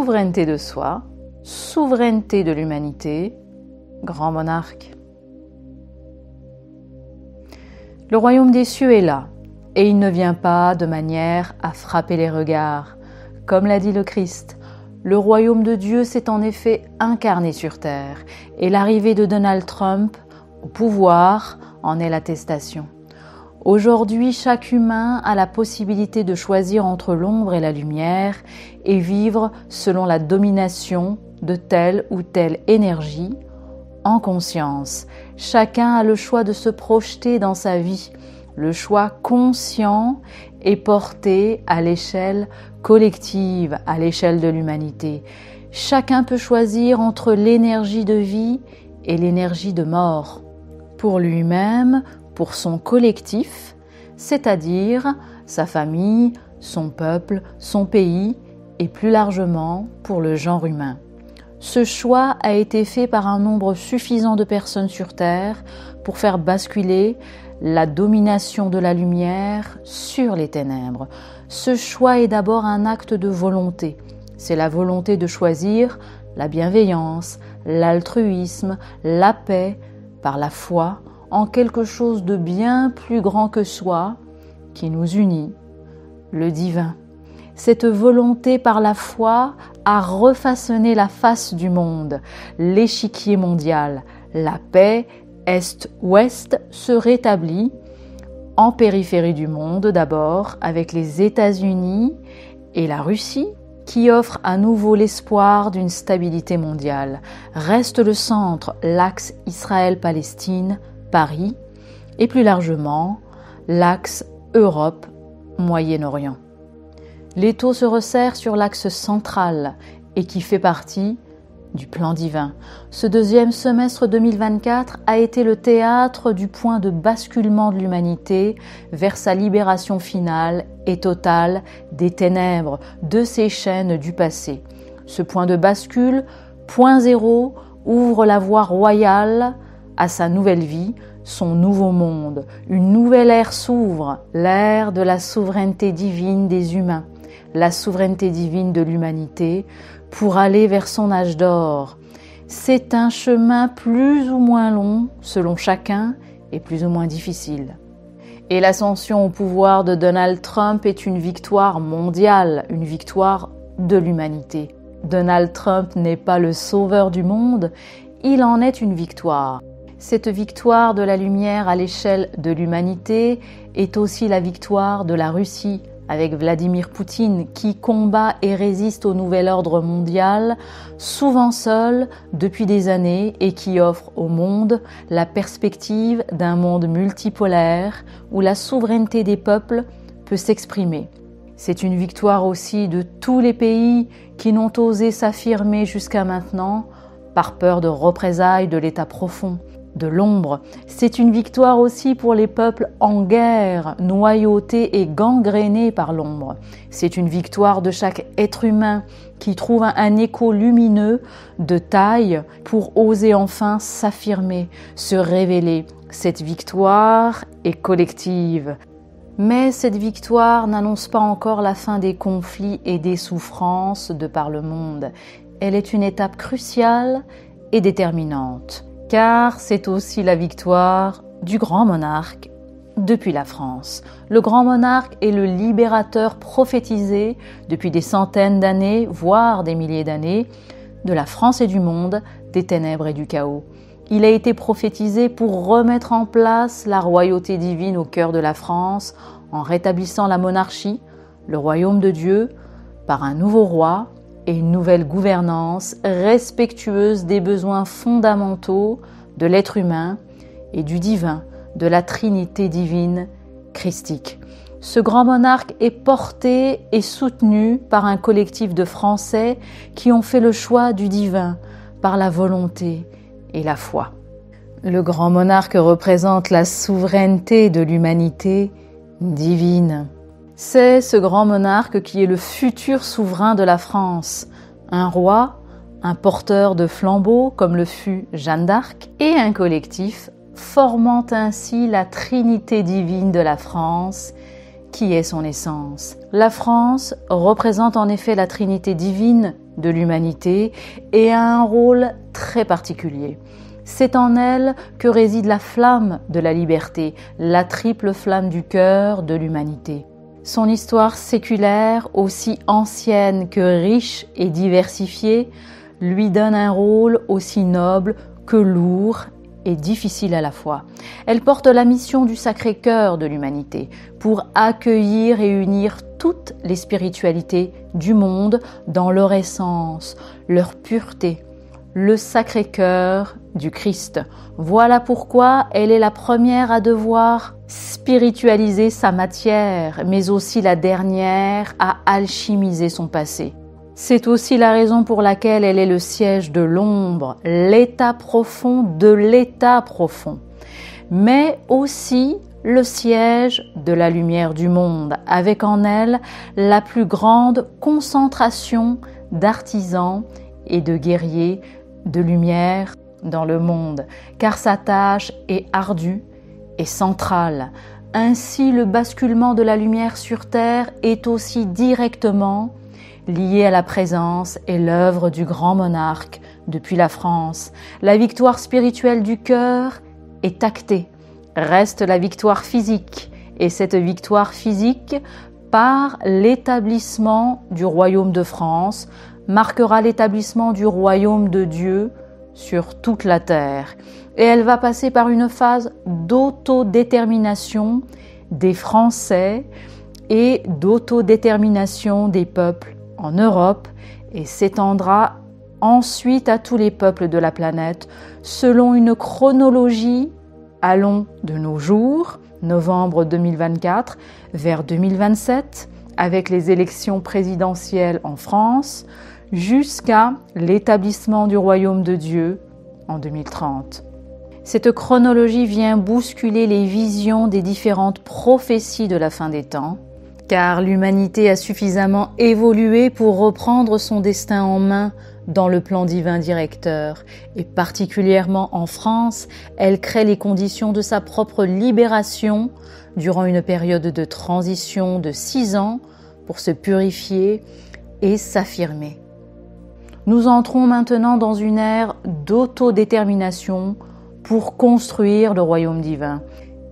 souveraineté de soi, souveraineté de l'humanité, grand monarque. Le royaume des cieux est là, et il ne vient pas de manière à frapper les regards. Comme l'a dit le Christ, le royaume de Dieu s'est en effet incarné sur terre, et l'arrivée de Donald Trump au pouvoir en est l'attestation. Aujourd'hui, chaque humain a la possibilité de choisir entre l'ombre et la lumière et vivre selon la domination de telle ou telle énergie, en conscience. Chacun a le choix de se projeter dans sa vie. Le choix conscient est porté à l'échelle collective, à l'échelle de l'humanité. Chacun peut choisir entre l'énergie de vie et l'énergie de mort. Pour lui-même, pour son collectif, c'est-à-dire sa famille, son peuple, son pays et plus largement pour le genre humain. Ce choix a été fait par un nombre suffisant de personnes sur Terre pour faire basculer la domination de la lumière sur les ténèbres. Ce choix est d'abord un acte de volonté. C'est la volonté de choisir la bienveillance, l'altruisme, la paix, par la foi, en quelque chose de bien plus grand que soi, qui nous unit, le divin. Cette volonté par la foi a refaçonné la face du monde, l'échiquier mondial. La paix Est-Ouest se rétablit en périphérie du monde d'abord avec les États-Unis et la Russie qui offrent à nouveau l'espoir d'une stabilité mondiale. Reste le centre, l'axe Israël-Palestine, Paris et plus largement l'axe Europe-Moyen-Orient. L'étau se resserre sur l'axe central et qui fait partie du plan divin. Ce deuxième semestre 2024 a été le théâtre du point de basculement de l'humanité vers sa libération finale et totale des ténèbres, de ces chaînes du passé. Ce point de bascule, point zéro, ouvre la voie royale à sa nouvelle vie, son nouveau monde. Une nouvelle ère s'ouvre, l'ère de la souveraineté divine des humains, la souveraineté divine de l'humanité, pour aller vers son âge d'or. C'est un chemin plus ou moins long, selon chacun, et plus ou moins difficile. Et l'ascension au pouvoir de Donald Trump est une victoire mondiale, une victoire de l'humanité. Donald Trump n'est pas le sauveur du monde, il en est une victoire. Cette victoire de la lumière à l'échelle de l'humanité est aussi la victoire de la Russie, avec Vladimir Poutine qui combat et résiste au nouvel ordre mondial, souvent seul depuis des années et qui offre au monde la perspective d'un monde multipolaire où la souveraineté des peuples peut s'exprimer. C'est une victoire aussi de tous les pays qui n'ont osé s'affirmer jusqu'à maintenant par peur de représailles de l'état profond, de l'ombre. C'est une victoire aussi pour les peuples en guerre, noyautés et gangrénés par l'ombre. C'est une victoire de chaque être humain qui trouve un écho lumineux de taille pour oser enfin s'affirmer, se révéler. Cette victoire est collective. Mais cette victoire n'annonce pas encore la fin des conflits et des souffrances de par le monde. Elle est une étape cruciale et déterminante. Car c'est aussi la victoire du grand monarque depuis la France. Le grand monarque est le libérateur prophétisé depuis des centaines d'années, voire des milliers d'années, de la France et du monde, des ténèbres et du chaos. Il a été prophétisé pour remettre en place la royauté divine au cœur de la France, en rétablissant la monarchie, le royaume de Dieu, par un nouveau roi, et une nouvelle gouvernance respectueuse des besoins fondamentaux de l'être humain et du divin, de la Trinité divine christique. Ce grand monarque est porté et soutenu par un collectif de Français qui ont fait le choix du divin par la volonté et la foi. Le grand monarque représente la souveraineté de l'humanité divine. C'est ce grand monarque qui est le futur souverain de la France, un roi, un porteur de flambeau comme le fut Jeanne d'Arc, et un collectif formant ainsi la Trinité divine de la France, qui est son essence. La France représente en effet la trinité divine de l'humanité et a un rôle très particulier. C'est en elle que réside la flamme de la liberté, la triple flamme du cœur de l'humanité. Son histoire séculaire, aussi ancienne que riche et diversifiée, lui donne un rôle aussi noble que lourd et difficile à la fois. Elle porte la mission du Sacré-Cœur de l'humanité pour accueillir et unir toutes les spiritualités du monde dans leur essence, leur pureté, le Sacré-Cœur du Christ. Voilà pourquoi elle est la première à devoir spiritualiser sa matière, mais aussi la dernière à alchimiser son passé. C'est aussi la raison pour laquelle elle est le siège de l'ombre, l'état profond de l'état profond, mais aussi le siège de la lumière du monde, avec en elle la plus grande concentration d'artisans et de guerriers de lumière dans le monde, car sa tâche est ardue et centrale. Ainsi, le basculement de la lumière sur Terre est aussi directement lié à la présence et l'œuvre du grand monarque depuis la France. La victoire spirituelle du cœur est actée. Reste la victoire physique, et cette victoire physique, par l'établissement du royaume de France, marquera l'établissement du royaume de Dieu sur toute la terre. Et elle va passer par une phase d'autodétermination des Français et d'autodétermination des peuples en Europe et s'étendra ensuite à tous les peuples de la planète selon une chronologie allant de nos jours, novembre 2024, vers 2027, avec les élections présidentielles en France, jusqu'à l'établissement du royaume de Dieu en 2030. Cette chronologie vient bousculer les visions des différentes prophéties de la fin des temps, car l'humanité a suffisamment évolué pour reprendre son destin en main dans le plan divin directeur, et particulièrement en France, elle crée les conditions de sa propre libération durant une période de transition de 6 ans pour se purifier et s'affirmer. Nous entrons maintenant dans une ère d'autodétermination pour construire le royaume divin.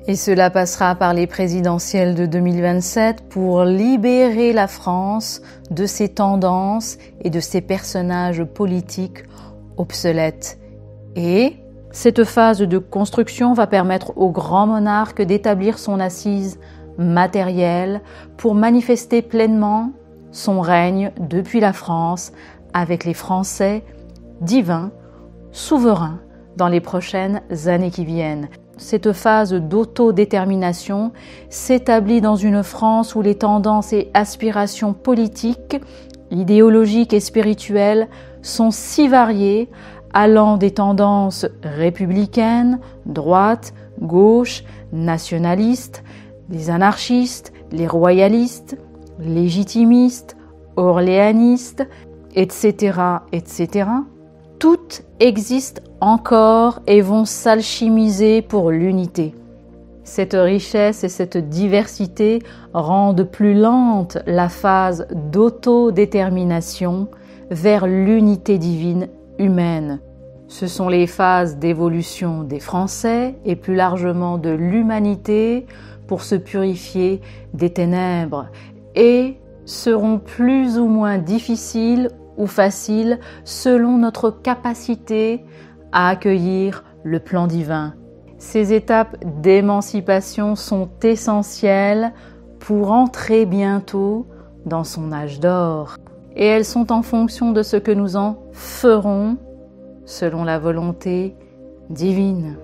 Et cela passera par les présidentielles de 2027 pour libérer la France de ses tendances et de ses personnages politiques obsolètes. Et cette phase de construction va permettre au grand monarque d'établir son assise matérielle pour manifester pleinement son règne depuis la France avec les Français divins, souverains dans les prochaines années qui viennent. Cette phase d'autodétermination s'établit dans une France où les tendances et aspirations politiques, idéologiques et spirituelles sont si variées, allant des tendances républicaines, droites, gauches, nationalistes, les anarchistes, les royalistes, légitimistes, orléanistes, etc., etc. Toutes existent encore et vont s'alchimiser pour l'unité. Cette richesse et cette diversité rendent plus lente la phase d'autodétermination vers l'unité divine humaine. Ce sont les phases d'évolution des Français et plus largement de l'humanité pour se purifier des ténèbres et seront plus ou moins difficiles ou faciles selon notre capacité à accueillir le plan divin. Ces étapes d'émancipation sont essentielles pour entrer bientôt dans son âge d'or. Et elles sont en fonction de ce que nous en ferons selon la volonté divine.